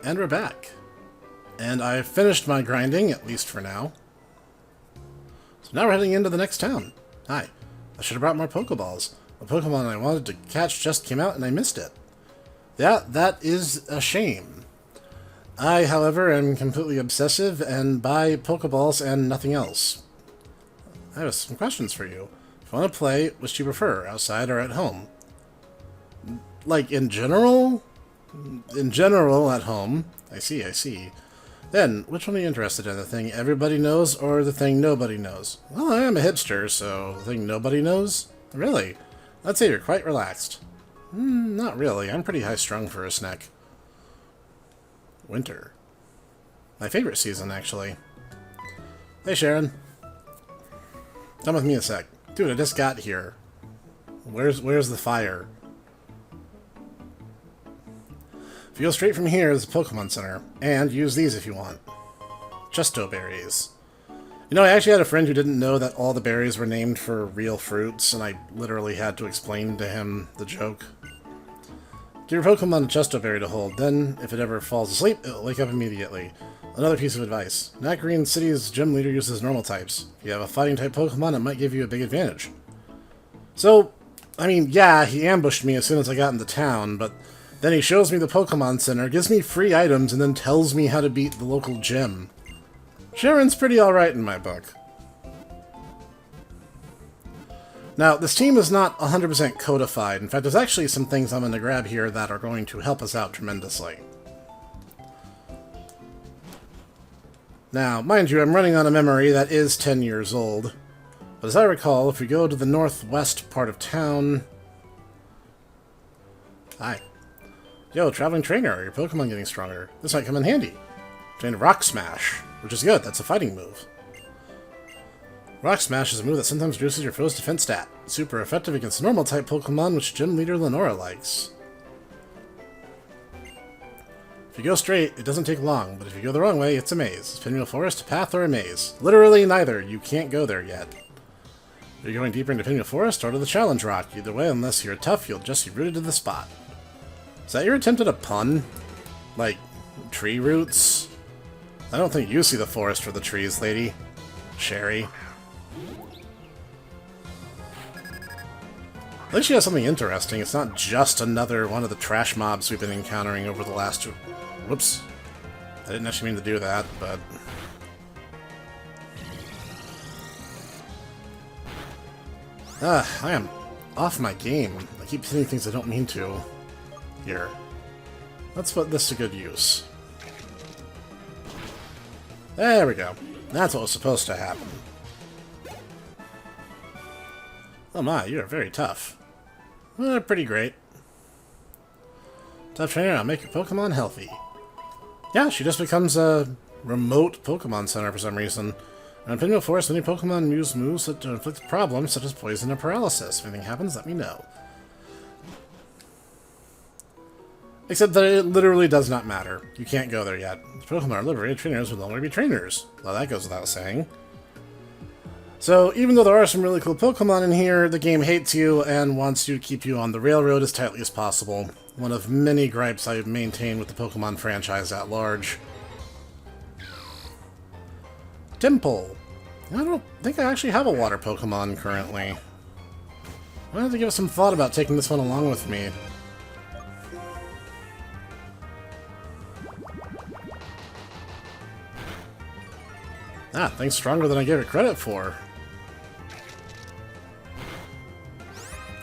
And we're back. And I've finished my grinding, at least for now. So now we're heading into the next town. Hi. I should have brought more Pokeballs. The Pokemon I wanted to catch just came out and I missed it. Yeah, that is a shame. I, however, am completely obsessive and buy Pokeballs and nothing else. I have some questions for you. If you want to play, which do you prefer, outside or at home? Like, in general? In general, at home. I see, I see. Then, which one are you interested in? The thing everybody knows or the thing nobody knows? Well, I am a hipster, so the thing nobody knows? Really? I'd say you're quite relaxed. Not really. I'm pretty high-strung for a Snek. Winter. My favorite season, actually. Hey, Sharon. Come with me a sec. Dude, I just got here. Where's the fire? If you go straight from here, there's a Pokemon Center. And use these if you want. Justo berries. You know, I actually had a friend who didn't know that all the berries were named for real fruits, and I literally had to explain to him the joke. Give your Pokemon a Justo berry to hold, then, if it ever falls asleep, it'll wake up immediately. Another piece of advice. Not Green City's gym leader uses normal types. If you have a fighting-type Pokemon, it might give you a big advantage. So, I mean, yeah, he ambushed me as soon as I got into town, but then he shows me the Pokemon Center, gives me free items, and then tells me how to beat the local gym. Sharon's pretty alright in my book. Now, this team is not 100% codified. In fact, there's actually some things I'm going to grab here that are going to help us out tremendously. Now, mind you, I'm running on a memory that is 10 years old. But as I recall, if we go to the northwest part of town... Hi. Yo, traveling trainer, are your Pokemon getting stronger? This might come in handy. Train Rock Smash, which is good, that's a fighting move. Rock Smash is a move that sometimes reduces your foe's defense stat. Super effective against normal-type Pokemon, which Gym Leader Lenora likes. If you go straight, it doesn't take long, but if you go the wrong way, it's a maze. Pinwheel Forest, a path, or a maze. Literally neither. You can't go there yet. If you're going deeper into Pinwheel Forest, or to the Challenge Rock. Either way, unless you're tough, you'll just be rooted to the spot. Is that your attempt at a pun? Like, tree roots? I don't think you see the forest for the trees, lady. Sherry. At least she has something interesting. It's not just another one of the trash mobs we've been encountering over the last... Whoops. I didn't actually mean to do that, but... I am off my game. I keep hitting things I don't mean to. Here. Let's put this to good use. There we go. That's what was supposed to happen. Oh my, you are very tough. Pretty great. Tough trainer, I'll make your Pokemon healthy. Yeah, she just becomes a remote Pokemon Center for some reason. On Pinwheel Forest, many Pokemon use moves that inflict problems such as poison or paralysis. If anything happens, let me know. Except that it literally does not matter. You can't go there yet. Pokemon are liberated, trainers will no longer be trainers. Well, that goes without saying. So, even though there are some really cool Pokemon in here, the game hates you and wants you to keep you on the railroad as tightly as possible. One of many gripes I've maintained with the Pokemon franchise at large. Dimple. I don't think I actually have a water Pokemon currently. I have to give it some thought about taking this one along with me. Ah, thing's stronger than I gave it credit for.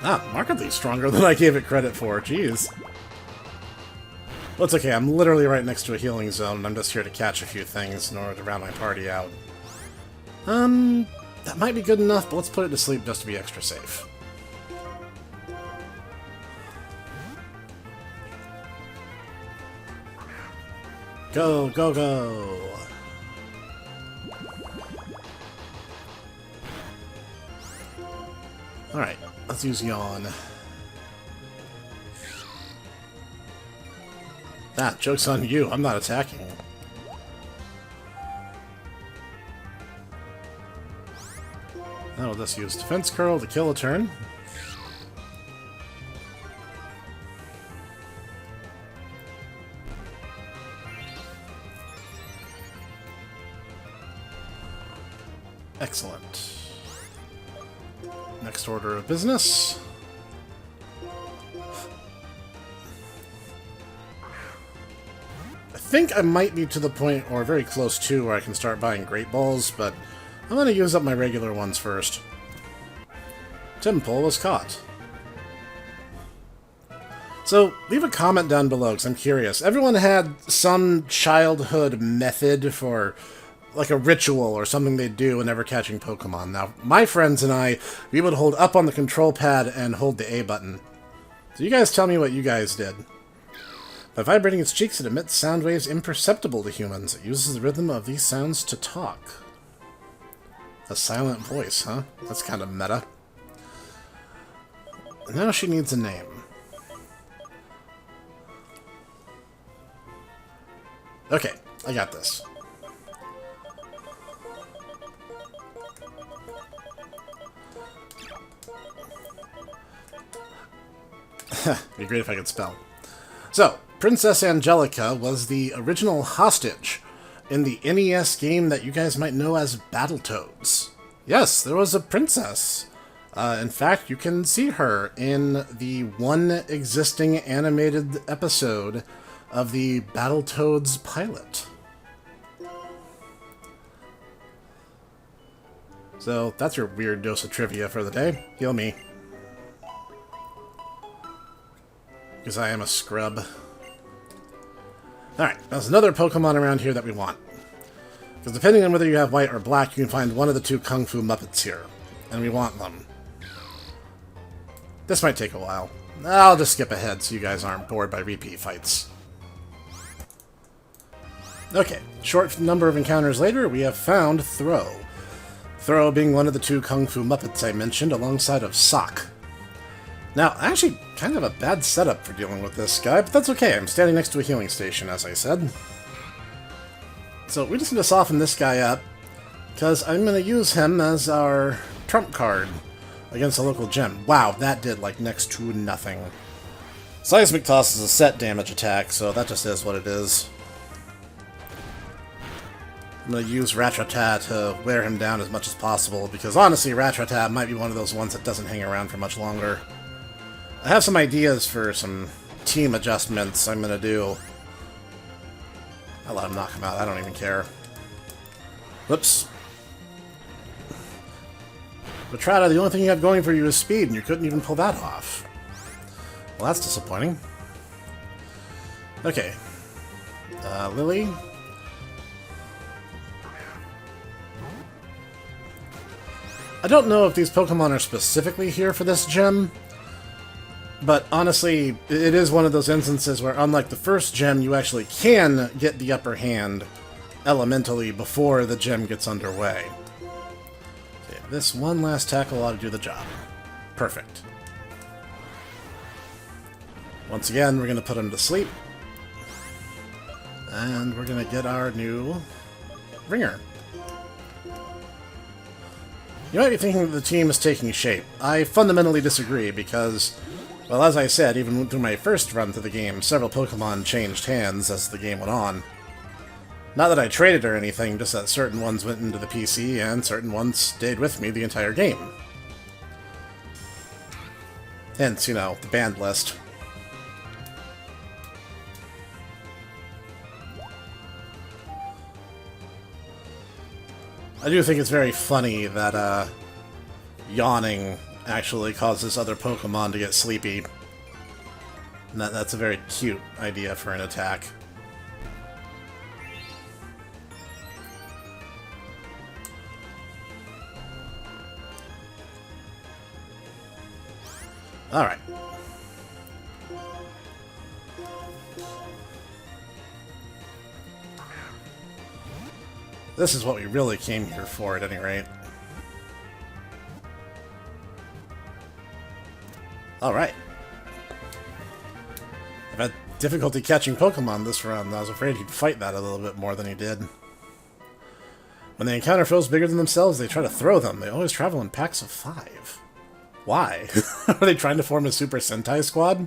Ah, markedly stronger than I gave it credit for, jeez. Well, it's okay, I'm literally right next to a healing zone, and I'm just here to catch a few things in order to round my party out. That might be good enough, but let's put it to sleep just to be extra safe. Go, go, go! Alright, let's use Yawn. Ah, joke's on you, I'm not attacking. Now we'll just use Defense Curl to kill a turn. Excellent. Next order of business. I think I might be to the point, or very close to, where I can start buying Great Balls, but I'm going to use up my regular ones first. Timpole was caught. So, leave a comment down below, because I'm curious. Everyone had some childhood method for, like, a ritual or something they'd do whenever catching Pokemon. Now, my friends and I, we would hold up on the control pad and hold the A button. So you guys tell me what you guys did. By vibrating its cheeks, it emits sound waves imperceptible to humans. It uses the rhythm of these sounds to talk. A silent voice, huh? That's kind of meta. Now she needs a name. Okay, I got this. Be great if I could spell. So, Princess Angelica was the original hostage in the NES game that you guys might know as Battletoads. Yes, there was a princess. In fact, you can see her in the one existing animated episode of the Battletoads pilot. So, that's your weird dose of trivia for the day. Heal me. Because I am a scrub. Alright, there's another Pokemon around here that we want. Because depending on whether you have white or black, you can find one of the two Kung Fu Muppets here. And we want them. This might take a while. I'll just skip ahead so you guys aren't bored by repeat fights. Okay, short number of encounters later, we have found Throw. Throw being one of the two Kung Fu Muppets I mentioned, alongside of Sock. Now, actually, kind of a bad setup for dealing with this guy, but that's okay. I'm standing next to a healing station, as I said. So we just need to soften this guy up, because I'm going to use him as our trump card against a local gym. Wow, that did, like, next to nothing. Seismic Toss is a set damage attack, so that just is what it is. I'm going to use Rattata to wear him down as much as possible, because honestly, Rattata might be one of those ones that doesn't hang around for much longer. I have some ideas for some team adjustments I'm going to do. I'll let him knock him out, I don't even care. Whoops. Rattata, the only thing you have going for you is speed, and you couldn't even pull that off. Well, that's disappointing. Okay. Lily. I don't know if these Pokemon are specifically here for this gym, but honestly, it is one of those instances where, unlike the first gym, you actually can get the upper hand elementally before the gym gets underway. Okay, this one last tackle ought to do the job. Perfect. Once again, we're going to put him to sleep. And we're going to get our new ringer. You might be thinking that the team is taking shape. I fundamentally disagree because, well, as I said, even through my first run through the game, several Pokemon changed hands as the game went on. Not that I traded or anything, just that certain ones went into the PC and certain ones stayed with me the entire game. Hence, you know, the banned list. I do think it's very funny that, yawning actually causes other Pokemon to get sleepy. And that's a very cute idea for an attack. Alright. This is what we really came here for, at any rate. Alright. I've had difficulty catching Pokemon this run. I was afraid he'd fight that a little bit more than he did. When they encounter foes bigger than themselves, they try to throw them. They always travel in packs of 5. Why? Are they trying to form a Super Sentai squad?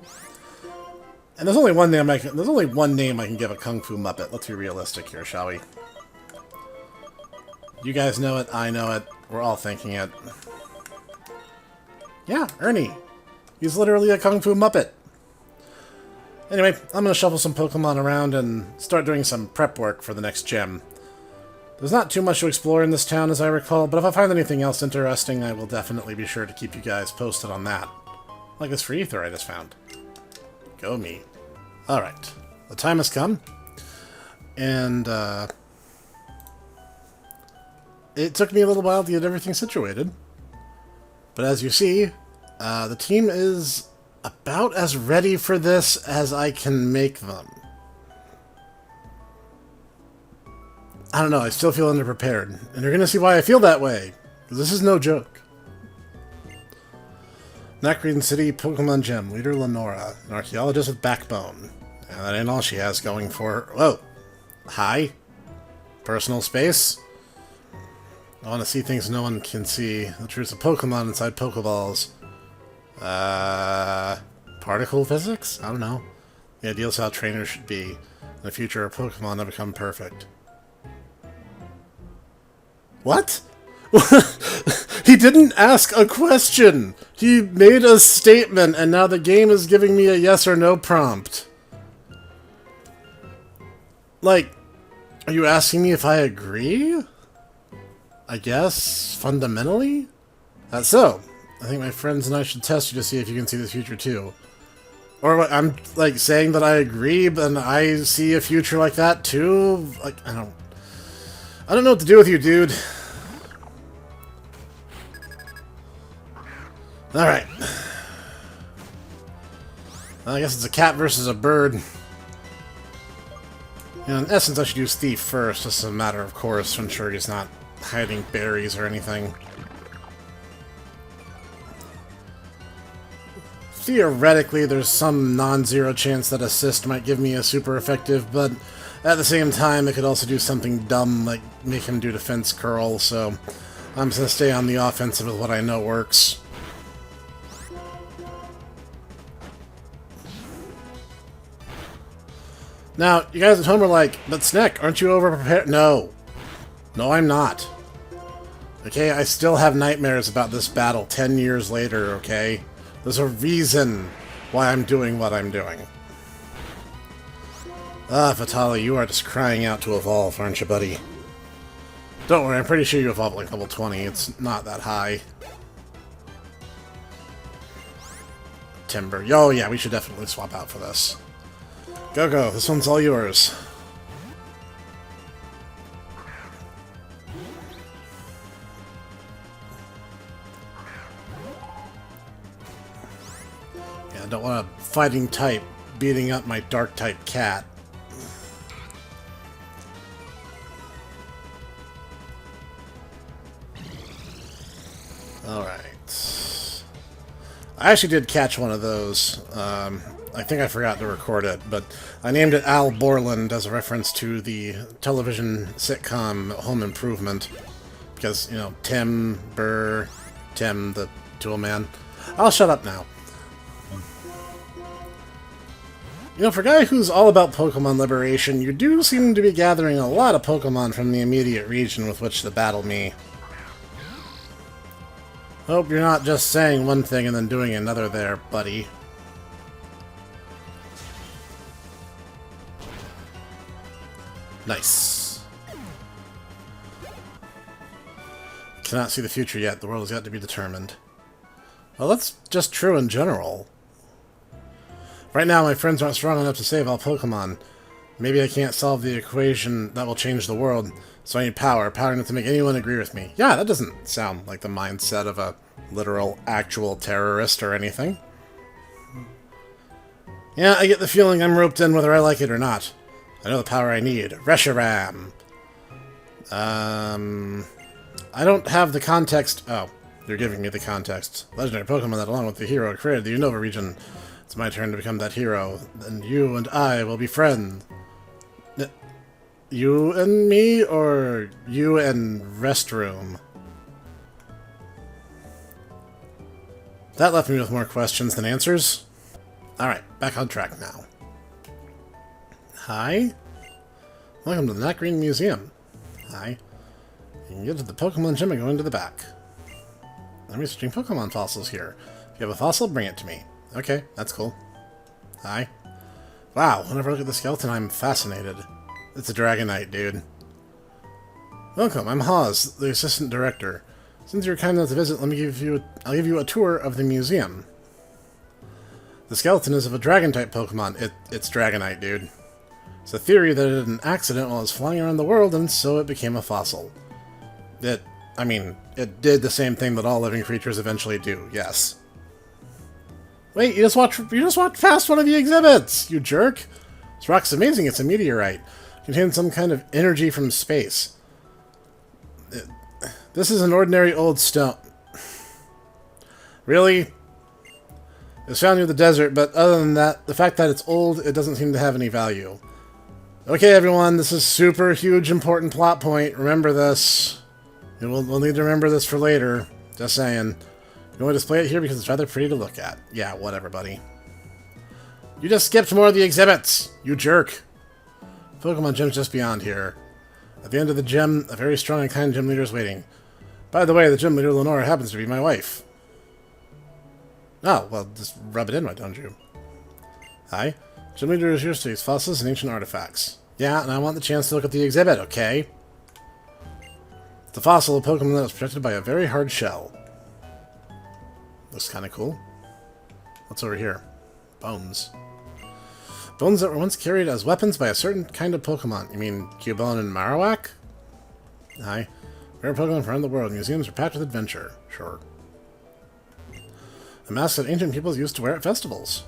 And there's only one name I can give a Kung Fu Muppet. Let's be realistic here, shall we? You guys know it, I know it, we're all thinking it. Yeah, Ernie. He's literally a Kung Fu Muppet. Anyway, I'm gonna shuffle some Pokemon around and start doing some prep work for the next gym. There's not too much to explore in this town, as I recall, but if I find anything else interesting, I will definitely be sure to keep you guys posted on that. Like this free ether I just found. Go me. Alright. The time has come. And, it took me a little while to get everything situated. But as you see, the team is about as ready for this as I can make them. I don't know, I still feel underprepared. And you're going to see why I feel that way. Because this is no joke. Nacrene City Pokemon Gym, leader Lenora, an archaeologist with backbone. And that ain't all she has going for her. Whoa. Hi. Personal space. I want to see things no one can see. The truth of Pokemon inside Pokeballs. Particle physics? I don't know. The ideal is how trainers should be. In the future, a Pokemon to become perfect. What? He didn't ask a question! He made a statement, and now the game is giving me a yes or no prompt. Like, are you asking me if I agree? I guess, fundamentally? That's so. I think my friends and I should test you to see if you can see the future too. Or what, I'm, like, saying that I agree, but I see a future like that too? Like, I don't know what to do with you, dude. Alright. Well, I guess it's a cat versus a bird. You know, in essence, I should use Thief first, just as a matter of course, to ensure he's not hiding berries or anything. Theoretically, there's some non-zero chance that Assist might give me a super effective, but at the same time, it could also do something dumb, like make him do Defense Curl, so I'm just gonna stay on the offensive with what I know works. Now, you guys at home are like, but Snek, aren't you over-prepared? No. No, I'm not. Okay, I still have nightmares about this battle 10 years later, okay? There's a reason why I'm doing what I'm doing. Ah, Vitali, you are just crying out to evolve, aren't you, buddy? Don't worry, I'm pretty sure you evolve like level 20. It's not that high. Timber. Oh, yeah, we should definitely swap out for this. Go, this one's all yours. Yeah, I don't want a fighting type beating up my dark type cat. Alright. I actually did catch one of those. I think I forgot to record it, but I named it Al Borland as a reference to the television sitcom Home Improvement. Because, you know, Tim, the tool man. I'll shut up now. You know, for a guy who's all about Pokemon liberation, you do seem to be gathering a lot of Pokemon from the immediate region with which to battle me. Hope you're not just saying one thing and then doing another there, buddy. Nice. Cannot see the future yet. The world has yet to be determined. Well, that's just true in general. Right now, my friends aren't strong enough to save all Pokemon. Maybe I can't solve the equation that will change the world, so I need power. Power enough to make anyone agree with me. Yeah, that doesn't sound like the mindset of a literal, actual terrorist or anything. Yeah, I get the feeling I'm roped in whether I like it or not. I know the power I need. Reshiram! I don't have the context... Oh, you're giving me the context. Legendary Pokemon that, along with the hero, created the Unova region. It's my turn to become that hero. Then you and I will be friends. You and me, or you and Restroom? That left me with more questions than answers. Alright, back on track now. Hi. Welcome to the Nacrene Museum. Hi. You can get to the Pokemon Gym and go into the back. I'm researching Pokemon fossils here. If you have a fossil, bring it to me. Okay, that's cool. Hi. Wow, whenever I look at the skeleton, I'm fascinated. It's a Dragonite, dude. Welcome, I'm Hawes, the assistant director. Since you're kind enough to visit, I'll give you a tour of the museum. The skeleton is of a Dragon-type Pokemon. It's Dragonite, dude. It's a theory that it had an accident while it was flying around the world, and so it became a fossil. It did the same thing that all living creatures eventually do, yes. Wait, you just walked past one of the exhibits, you jerk! This rock's amazing, it's a meteorite. It contains some kind of energy from space. This is an ordinary old stone. Really? It's found near the desert, but other than that, the fact that it's old, it doesn't seem to have any value. Okay, everyone, this is super huge important plot point. Remember this. We'll need to remember this for later. Just saying. You want to display it here because it's rather pretty to look at. Yeah, whatever, buddy. You just skipped more of the exhibits, you jerk. Pokemon Gym's just beyond here. At the end of the gym, a very strong and kind gym leader is waiting. By the way, the gym leader, Lenora, happens to be my wife. Oh, well, just rub it in, why don't you? Hi. Gym leader is here to study fossils and ancient artifacts. Yeah, and I want the chance to look at the exhibit, okay? It's a fossil of Pokemon that was protected by a very hard shell. Looks kind of cool. What's over here? Bones. Bones that were once carried as weapons by a certain kind of Pokemon. You mean Cubone and Marowak? Hi. Rare Pokemon from around the world. Museums are packed with adventure. Sure. A mask that ancient peoples used to wear at festivals.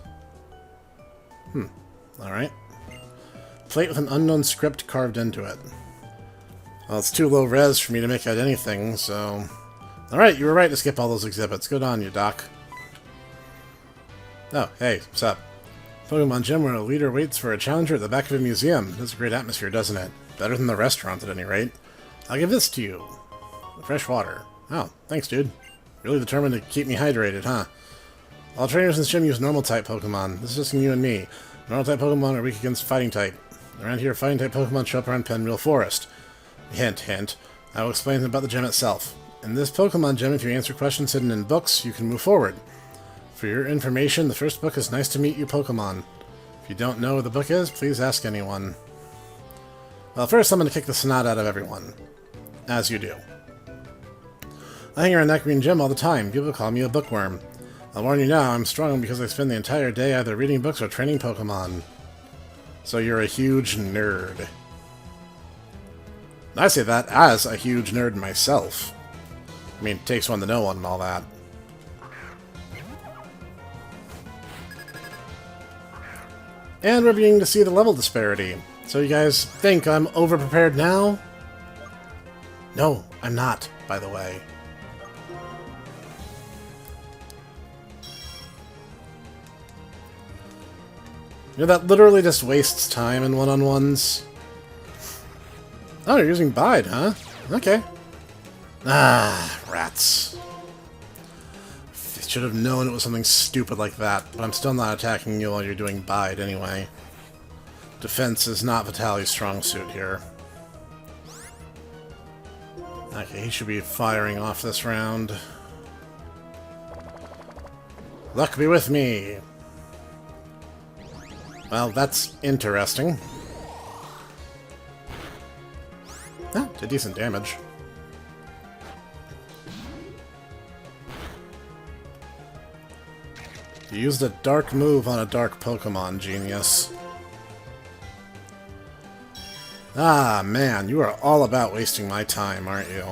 Alright. Plate with an unknown script carved into it. Well, it's too low res for me to make out anything, so... Alright, you were right to skip all those exhibits. Good on you, Doc. Oh, hey, what's up? Pokemon Gym where a leader waits for a challenger at the back of a museum. That's a great atmosphere, doesn't it? Better than the restaurant, at any rate. I'll give this to you. Fresh water. Oh, thanks, dude. Really determined to keep me hydrated, huh? All trainers in this gym use normal-type Pokemon. This is just you and me. Normal-type Pokemon are weak against fighting-type. Around here, fighting-type Pokemon show up around Penreal Forest. Hint, hint. I will explain about the gym itself. In this Pokemon Gym, if you answer questions hidden in books, you can move forward. For your information, the first book is Nice to Meet You Pokemon. If you don't know what the book is, please ask anyone. Well, first I'm going to kick the snot out of everyone. As you do. I hang around that green gym all the time. People call me a bookworm. I'll warn you now, I'm strong because I spend the entire day either reading books or training Pokemon. So you're a huge nerd. I say that as a huge nerd myself. I mean, it takes one to know one and all that. And we're beginning to see the level disparity. So you guys think I'm overprepared now? No, I'm not, by the way. You know, that literally just wastes time in one-on-ones. Oh, you're using Bide, huh? Okay. Ah, rats. I should have known it was something stupid like that, but I'm still not attacking you while you're doing Bide anyway. Defense is not Vitaly's strong suit here. Okay, he should be firing off this round. Luck be with me! Well, that's interesting. Ah, did decent damage. You used a dark move on a dark Pokemon, genius. Ah, man, you are all about wasting my time, aren't you?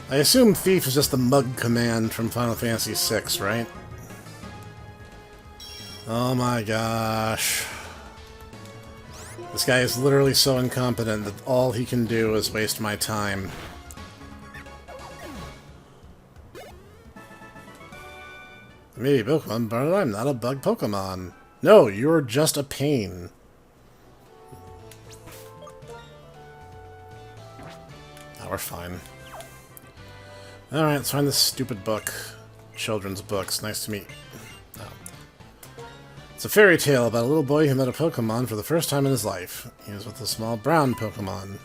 I assume Thief is just the mug command from Final Fantasy VI, right? Oh my gosh. This guy is literally so incompetent that all he can do is waste my time. Maybe Pokemon, but I'm not a bug Pokemon. No, you're just a pain. Oh, we're fine. Alright, let's find this stupid book. Children's books. Nice to meet you. Oh. It's a fairy tale about a little boy who met a Pokemon for the first time in his life. He was with a small brown Pokemon.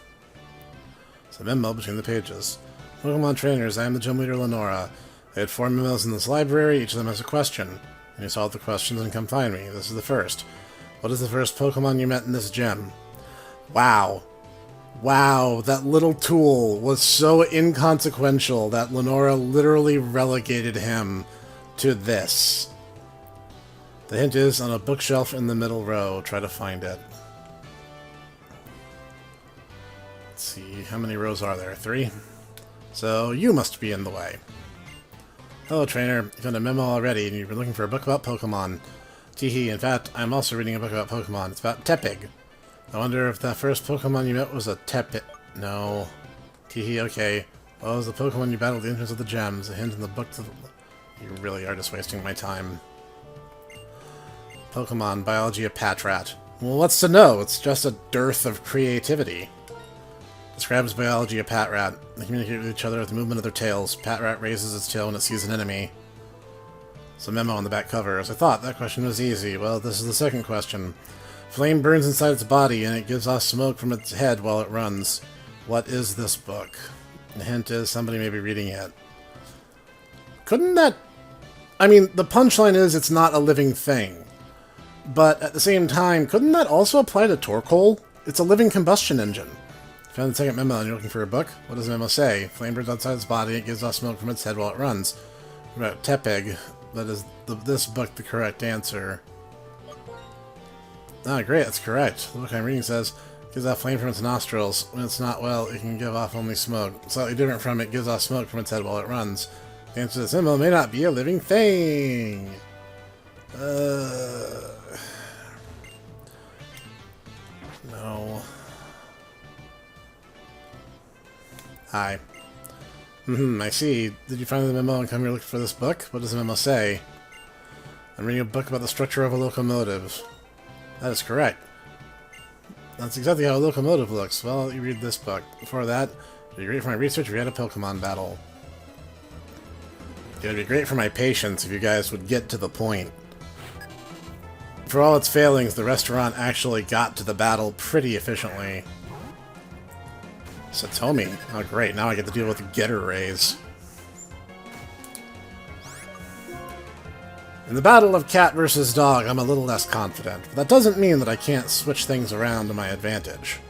It's a memo between the pages. Pokemon trainers, I am the gym leader Lenora. I had 4 memos in this library, each of them has a question. And you solve the questions and come find me. This is the first. What is the first Pokemon you met in this gym? Wow. Wow, that little tool was so inconsequential that Lenora literally relegated him to this. The hint is on a bookshelf in the middle row. Try to find it. Let's see, how many rows are there? 3? So, you must be in the way. Hello, trainer. You found a memo already, and you've been looking for a book about Pokemon. Teehee, in fact, I'm also reading a book about Pokemon. It's about Tepig. I wonder if that first Pokemon you met was a Tepig. No. Teehee, okay. What was the Pokemon you battled at the entrance of the gems? A hint in the book to the... You really are just wasting my time. Pokemon, biology of Patrat. Well, what's to know? It's just a dearth of creativity. Describes biology of Patrat. They communicate with each other with the movement of their tails. Patrat raises its tail when it sees an enemy. It's a memo on the back cover. As I thought, that question was easy. Well, this is the second question. Flame burns inside its body, and it gives off smoke from its head while it runs. What is this book? The hint is somebody may be reading it. Couldn't that... I mean, the punchline is it's not a living thing. But at the same time, couldn't that also apply to Torkoal? It's a living combustion engine. Found the second memo and you're looking for a book? What does the memo say? Flame burns outside its body, it gives off smoke from its head while it runs. About Tepig. That is this book the correct answer. Ah, great, that's correct. The book I'm reading says, gives off flame from its nostrils. When it's not well, it can give off only smoke. Slightly different from it gives off smoke from its head while it runs. The answer to this memo may not be a living thing. No. Hi. I see. Did you find the memo and come here looking for this book? What does the memo say? I'm reading a book about the structure of a locomotive. That is correct. That's exactly how a locomotive looks. Well, you read this book. Before that, it'd be great for my research if we had a Pokemon battle. It would be great for my patience if you guys would get to the point. For all its failings, the restaurant actually got to the battle pretty efficiently. Satomi. Oh great, now I get to deal with the Getter Rays. In the battle of cat versus dog, I'm a little less confident, but that doesn't mean that I can't switch things around to my advantage.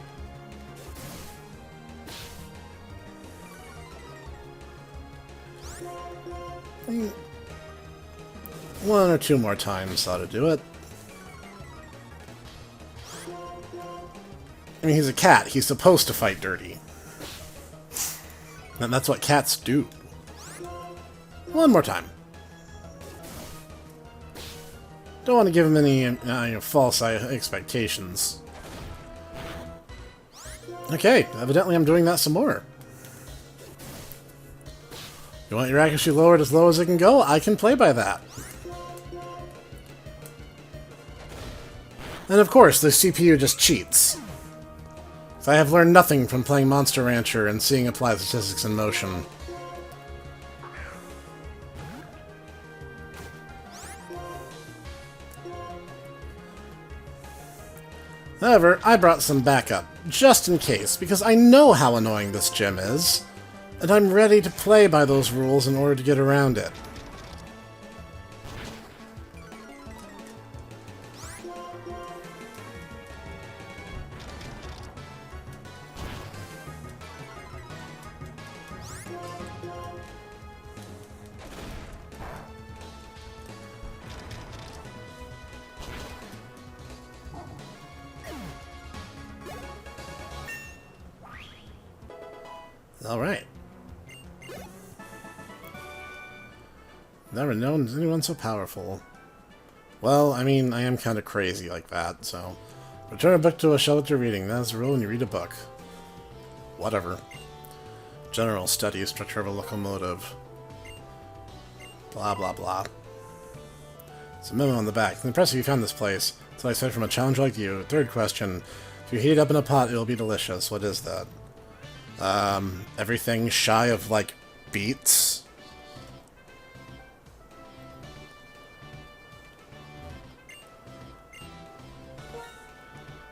One or two more times ought to do it. I mean, he's a cat. He's supposed to fight dirty. And that's what cats do. One more time. Don't want to give him any false expectations. Okay, evidently I'm doing that some more. You want your accuracy lowered as low as it can go? I can play by that. And of course, the CPU just cheats. So I have learned nothing from playing Monster Rancher and seeing applied statistics in motion. However, I brought some backup, just in case, because I know how annoying this gym is, and I'm ready to play by those rules in order to get around it. Alright. Never known anyone so powerful. Well, I mean, I am kind of crazy like that, so... Return a book to a shelter reading. That is the rule when you read a book. Whatever. General study, structure of a locomotive. Blah, blah, blah. It's a memo on the back. It's impressive you found this place. So I said from a challenger like you. Third question. If you heat it up in a pot, it'll be delicious. What is that? Everything shy of, like, beets?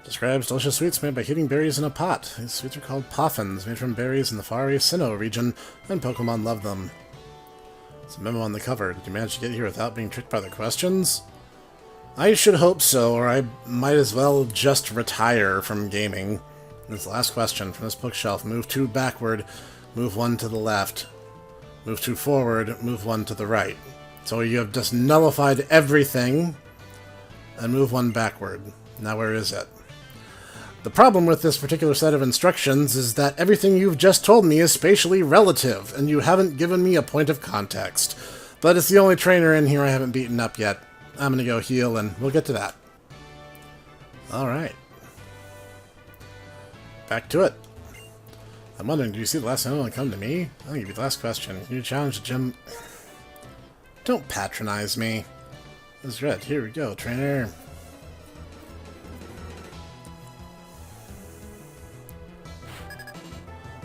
Describes delicious sweets made by heating berries in a pot. These sweets are called poffins, made from berries in the far east Sinnoh region, and Pokemon love them. It's a memo on the cover. Did you manage to get here without being tricked by the questions? I should hope so, or I might as well just retire from gaming. This last question from this bookshelf. Move 2 backward, move 1 to the left. Move 2 forward, move 1 to the right. So you have just nullified everything, and move 1 backward. Now where is it? The problem with this particular set of instructions is that everything you've just told me is spatially relative, and you haven't given me a point of context. But it's the only trainer in here I haven't beaten up yet. I'm gonna go heal, and we'll get to that. Alright. Back to it. I'm wondering, do you see the last anyone come to me? I'll give you the last question. Can you challenge the gym? Don't patronize me. This is red. Here we go, trainer.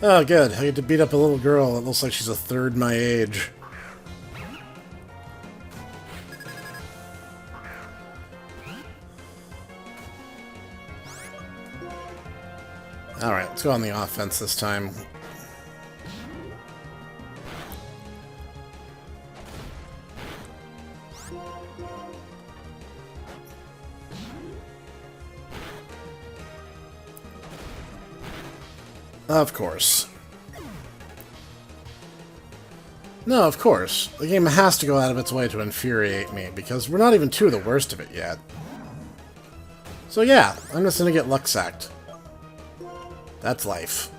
Oh, good. I get to beat up a little girl that looks like she's a third my age. Alright, let's go on the offense this time. Of course. No, of course. The game has to go out of its way to infuriate me, because we're not even to the worst of it yet. So yeah, I'm just gonna get luck-sacked. That's life.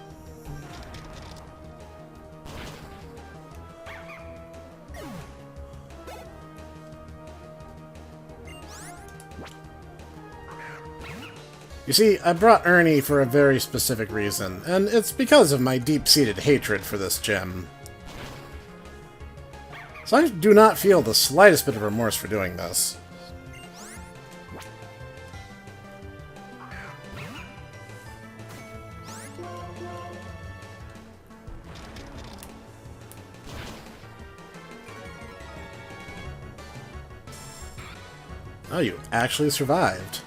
You see, I brought Ernie for a very specific reason, and it's because of my deep-seated hatred for this gym. So I do not feel the slightest bit of remorse for doing this. Oh, you actually survived.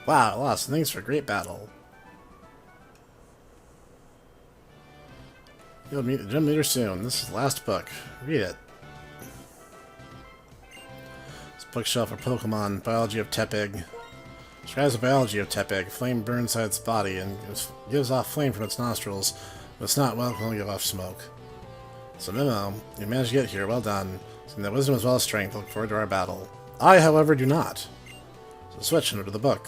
Wow, I lost. Thanks for a great battle. You'll meet the gym leader soon. This is the last book. Read it. This bookshelf for Pokemon. Biology of Tepig. Describes the biology of Tepig. Flame burns inside its body and gives off flame from its nostrils. But it's not well, it can only give off smoke. So memo, you managed to get here. Well done. Seeing that wisdom as well as strength. Look forward to our battle. I, however, do not. So switch into the book.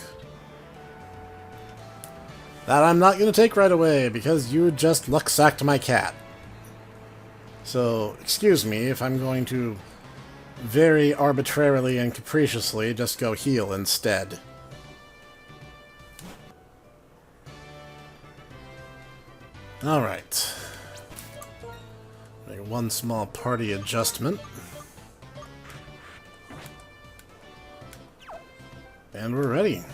That I'm not going to take right away, because you just luck-sacked my cat. So, excuse me if I'm going to very arbitrarily and capriciously just go heal instead. Alright. Make one small party adjustment. And we're ready.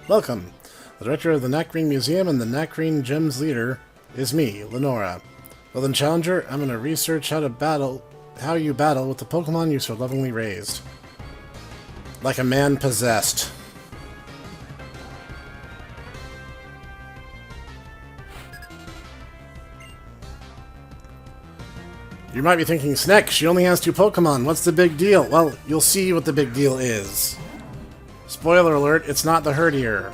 Welcome. The director of the Nakreen Museum and the Nakreen Gym's leader is me, Lenora. Well then, Challenger, I'm gonna research how you battle with the Pokemon you so lovingly raised. Like a man possessed. You might be thinking, Snek, she only has 2 Pokemon. What's the big deal? Well, you'll see what the big deal is. Spoiler alert, it's not the Herdier.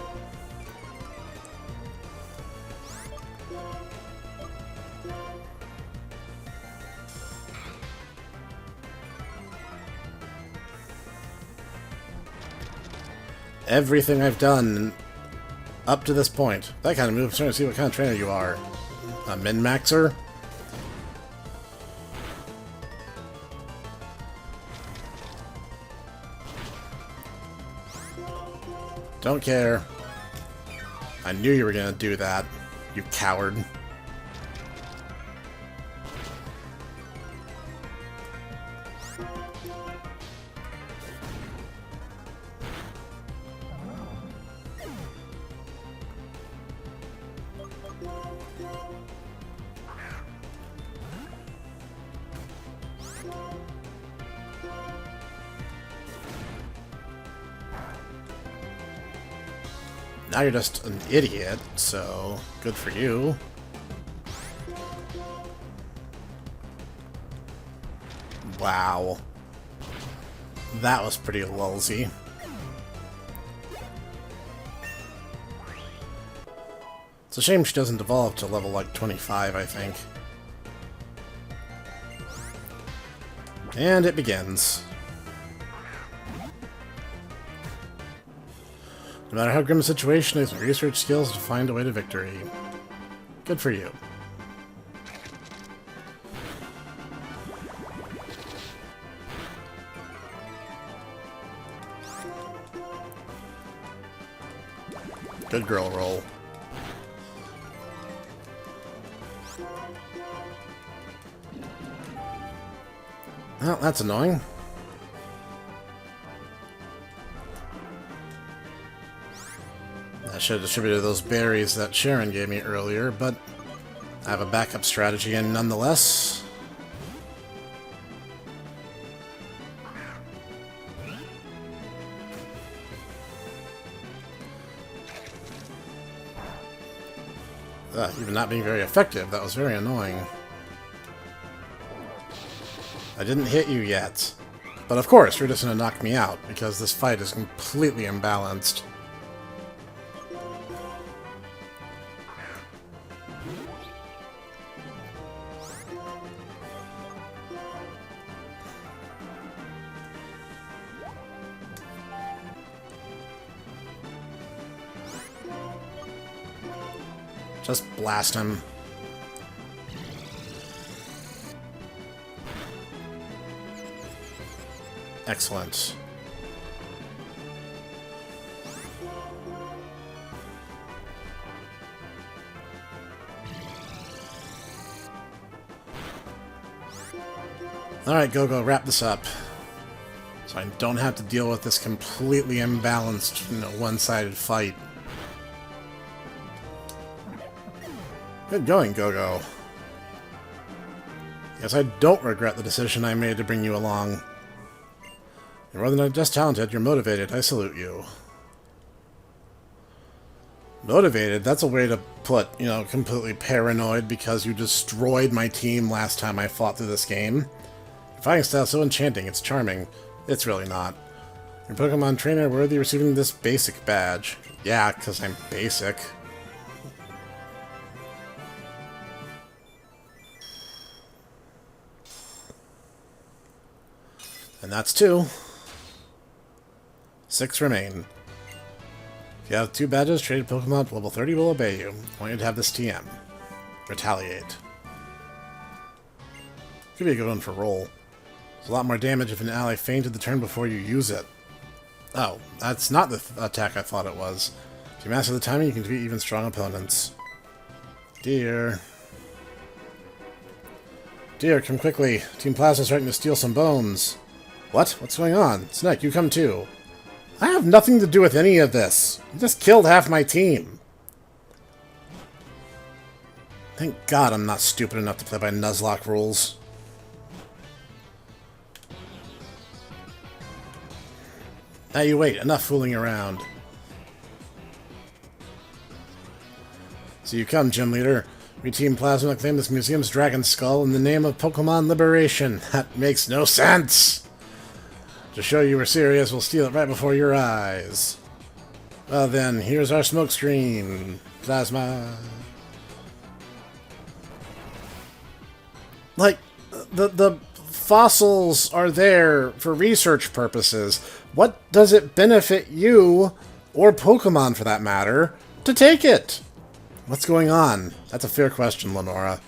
Everything I've done up to this point. That kind of move, I'm trying to see what kind of trainer you are. A min-maxer? Don't care. I knew you were gonna do that, you coward. Now you're just an idiot, so good for you. Wow. That was pretty lulzy. It's a shame she doesn't evolve to level like 25, I think. And it begins. No matter how grim the situation is, research skills to find a way to victory. Good for you. Good girl roll. Well, that's annoying. I should have distributed those berries that Sharon gave me earlier, but I have a backup strategy and nonetheless. Even not being very effective, that was very annoying. I didn't hit you yet. But of course, you're just going to knock me out, because this fight is completely imbalanced. Just blast him. Excellent. Alright, go, wrap this up. So I don't have to deal with this completely imbalanced, one-sided fight. Good going, Go-Go. Yes, I don't regret the decision I made to bring you along. You're more than just talented, you're motivated. I salute you. Motivated? That's a way to put, completely paranoid because you destroyed my team last time I fought through this game. Your fighting style is so enchanting, it's charming. It's really not. Your Pokemon trainer worthy of receiving this basic badge. Yeah, because I'm basic. And that's 2. 6 remain. If you have 2 badges, traded Pokemon at level 30 will obey you. I want you to have this TM. Retaliate. Could be a good one for roll. There's a lot more damage if an ally fainted the turn before you use it. Oh, that's not the attack I thought it was. If you master the timing, you can defeat even strong opponents. Dear, come quickly. Team Plasma's starting to steal some bones. What? What's going on? Snek, you come too. I have nothing to do with any of this. You just killed half my team. Thank God I'm not stupid enough to play by Nuzlocke rules. Now you wait. Enough fooling around. So you come, Gym Leader. We Team Plasma claim this museum's Dragon Skull in the name of Pokemon Liberation. That makes no sense. To show you we're serious, we'll steal it right before your eyes. Well then, here's our smoke screen. Plasma. Like, the fossils are there for research purposes. What does it benefit you, or Pokemon for that matter, to take it? What's going on? That's a fair question, Lenora.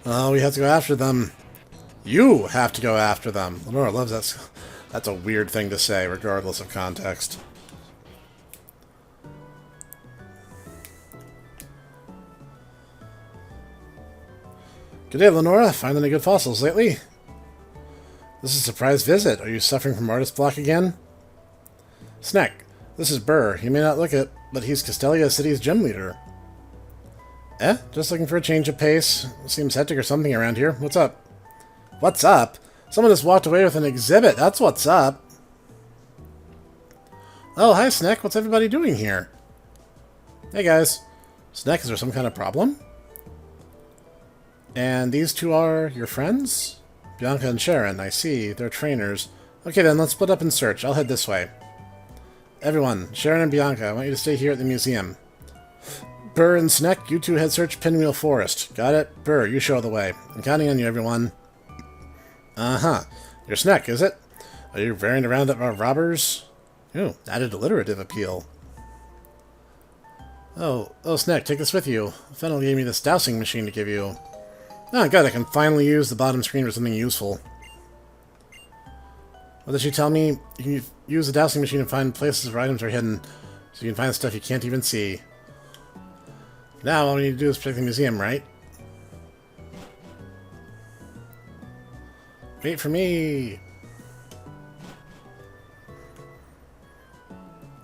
Oh, we have to go after them. You have to go after them. Lenora loves that. That's a weird thing to say, regardless of context. Good day, Lenora. Finding any good fossils lately? This is a surprise visit. Are you suffering from artist block again? Snek, this is Burr. He may not look it, but he's Castelia City's gym leader. Just looking for a change of pace. Seems hectic or something around here. What's up? What's up? Someone just walked away with an exhibit. That's what's up. Oh, hi, Snek. What's everybody doing here? Hey, guys. Snek, is there some kind of problem? And these two are your friends? Bianca and Sharon, I see. They're trainers. Okay, then, let's split up and search. I'll head this way. Everyone, Sharon and Bianca, I want you to stay here at the museum. Burr and Snek, you two head search Pinwheel Forest. Got it? Burr, you show the way. I'm counting on you, everyone. Uh-huh. You're Snek, is it? Are you raring to round up our robbers? Ooh, added alliterative appeal. Oh, Snek, take this with you. Fennel gave me this dowsing machine to give you. Oh, good, I can finally use the bottom screen for something useful. What did she tell me? You can use the dowsing machine to find places where items are hidden, so you can find stuff you can't even see. Now, all we need to do is protect the museum, right? Wait for me!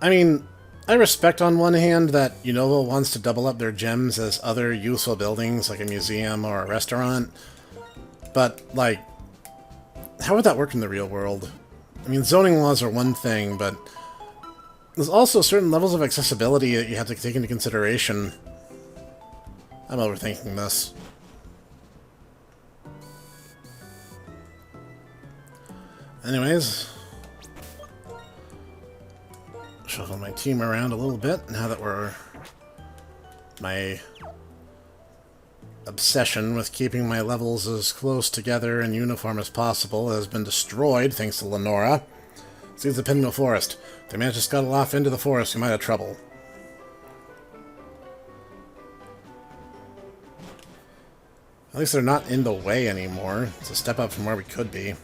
I mean, I respect on one hand that Unova wants to double up their gems as other useful buildings, like a museum or a restaurant. But, like, how would that work in the real world? I mean, zoning laws are one thing, but there's also certain levels of accessibility that you have to take into consideration. I'm overthinking this. Anyways, shuffle my team around a little bit now that my obsession with keeping my levels as close together and uniform as possible has been destroyed thanks to Lenora. Seeds the Pinwheel Forest. If they manage to scuttle off into the forest, we might have trouble. At least they're not in the way anymore. It's a step up from where we could be.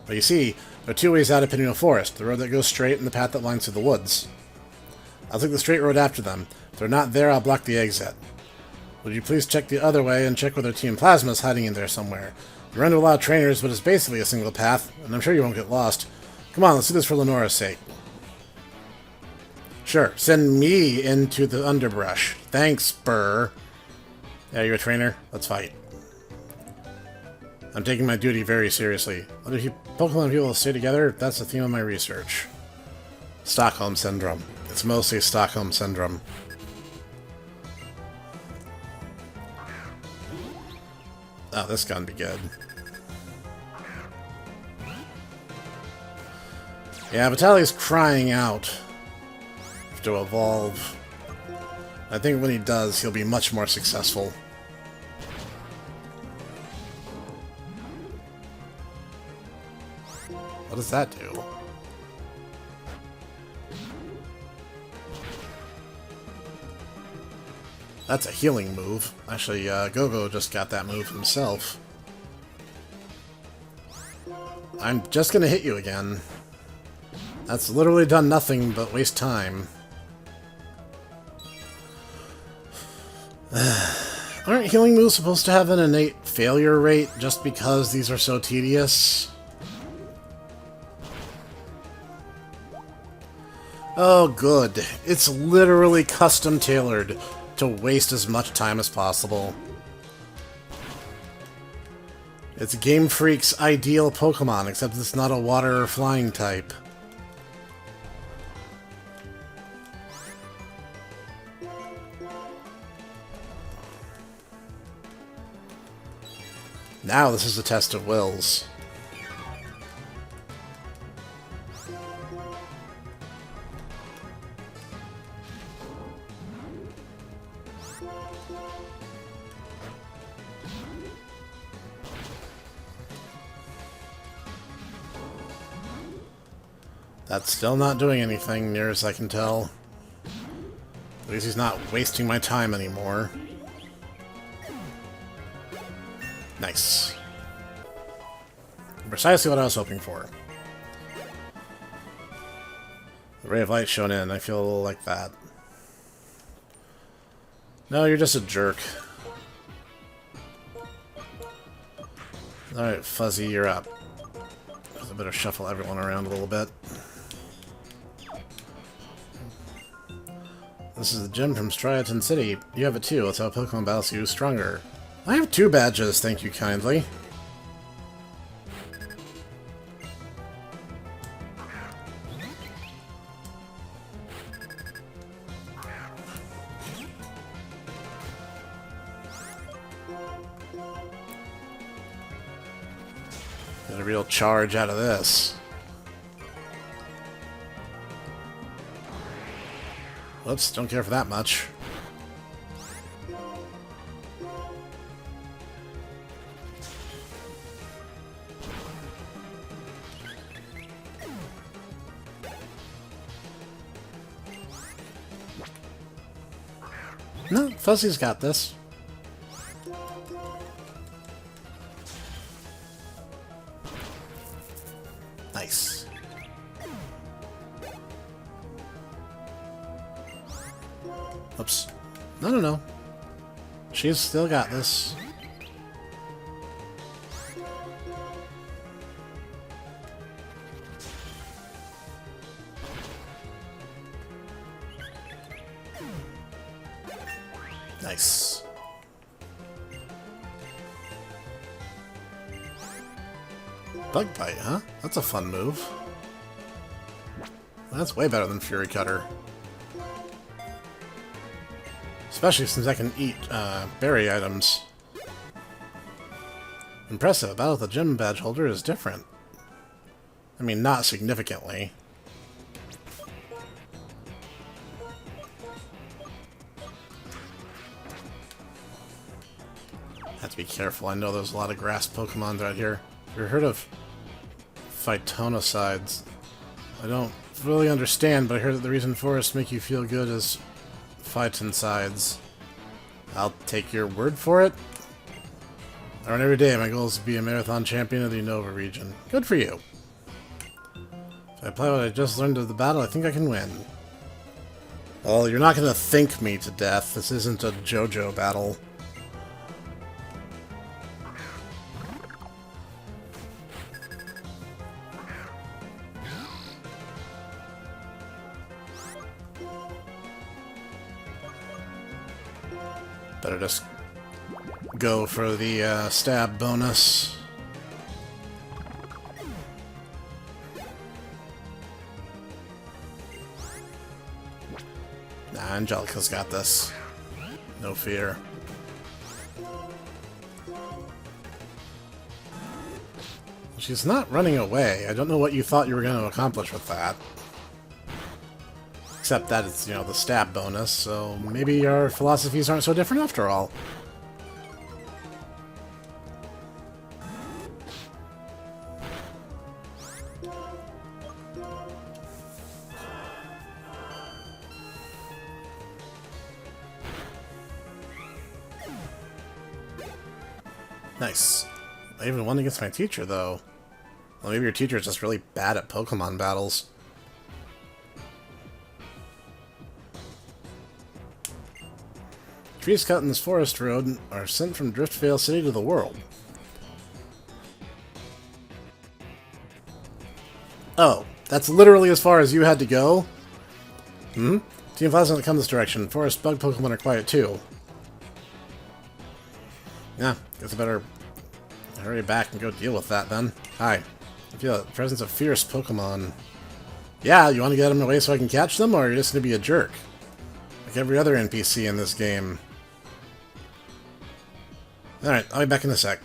But you see, there are two ways out of Pinwheel Forest. The road that goes straight and the path that winds through the woods. I'll take the straight road after them. If they're not there, I'll block the exit. Would you please check the other way and check whether Team Plasma is hiding in there somewhere? You run into a lot of trainers, but it's basically a single path, and I'm sure you won't get lost. Come on, let's do this for Lenora's sake. Sure, send me into the underbrush. Thanks, Burr. Yeah, you're a trainer? Let's fight. I'm taking my duty very seriously. Whether Pokemon and people stay together, that's the theme of my research. Stockholm Syndrome. It's mostly Stockholm Syndrome. Oh, this gun be good. Yeah, Vitaly's crying out to evolve. I think when he does, he'll be much more successful. What does that do? That's a healing move. Actually, Gogo just got that move himself. I'm just gonna hit you again. That's literally done nothing but waste time. Aren't healing moves supposed to have an innate failure rate just because these are so tedious? Oh, good. It's literally custom-tailored to waste as much time as possible. It's Game Freak's ideal Pokemon, except it's not a water or flying type. Now this is a test of wills. That's still not doing anything, near as I can tell. At least he's not wasting my time anymore. Nice. Precisely what I was hoping for. The ray of light shown in, I feel a little like that. No, you're just a jerk. Alright, Fuzzy, you're up. I better shuffle everyone around a little bit. This is the gem from Striaton City. You have it too. Let's have Pokemon battles you stronger. I have 2 badges, thank you kindly. Get a real charge out of this. Whoops, don't care for that much. No, Fuzzy's got this. Nice. Oops. No. She's still got this. Nice. Bug Bite, huh? That's a fun move. That's way better than Fury Cutter. Especially since I can eat berry items. Impressive. Battle with the gym badge holder is different. I mean, not significantly. Have to be careful. I know there's a lot of grass Pokemon right here. Have you heard of phytonicides? I don't really understand, but I heard that the reason forests make you feel good is phytoncides. I'll take your word for it. I run every day. My goal is to be a marathon champion of the Unova region. Good for you. If I apply what I just learned of the battle, I think I can win. Well, you're not going to think me to death. This isn't a JoJo battle. Better just go for the stab bonus. Nah, Angelica's got this. No fear. She's not running away. I don't know what you thought you were going to accomplish with that. Except that it's, you know, the stab bonus, so maybe our philosophies aren't so different after all. Nice. I even won against my teacher, though. Well, maybe your teacher is just really bad at Pokemon battles. Trees cut in this forest road are sent from Driftvale City to the world. Oh, that's literally as far as you had to go? Team Flash doesn't come this direction. Forest bug Pokemon are quiet too. Yeah, guess I better hurry back and go deal with that then. Hi. I feel the presence of fierce Pokemon. Yeah, you want to get them away so I can catch them, or you're just going to be a jerk? Like every other NPC in this game. Alright, I'll be back in a sec.